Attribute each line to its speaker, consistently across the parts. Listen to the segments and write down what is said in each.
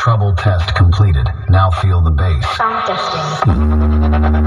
Speaker 1: Trouble test completed. Now feel the bass.
Speaker 2: Sound testing.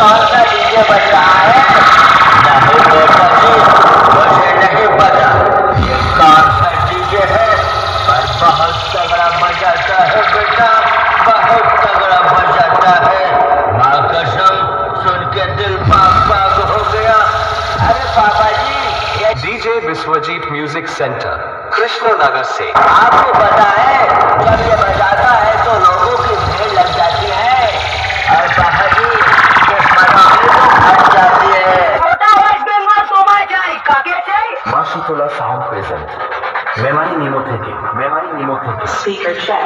Speaker 3: कौन सा DJ बज रहा है? नहीं बेटा जी, मुझे नहीं पता ये कौन सा डीजे है, पर बहुत तगड़ा बजाता है बेटा, बहुत तगड़ा बजाता है। माँ कसम सुन के दिल पाक पाक हो गया। अरे पापा जी, ये
Speaker 4: DJ Vishwajeet music centre Krishnanagar से।
Speaker 3: आपको पता है जब ये बजाता है तो लोगों की भीड़ लग जाती है और पापा जी
Speaker 4: মাসিতলা সাউন্ড প্রেজেন্ট মেমারি নিমো থেকে
Speaker 2: Speaker check.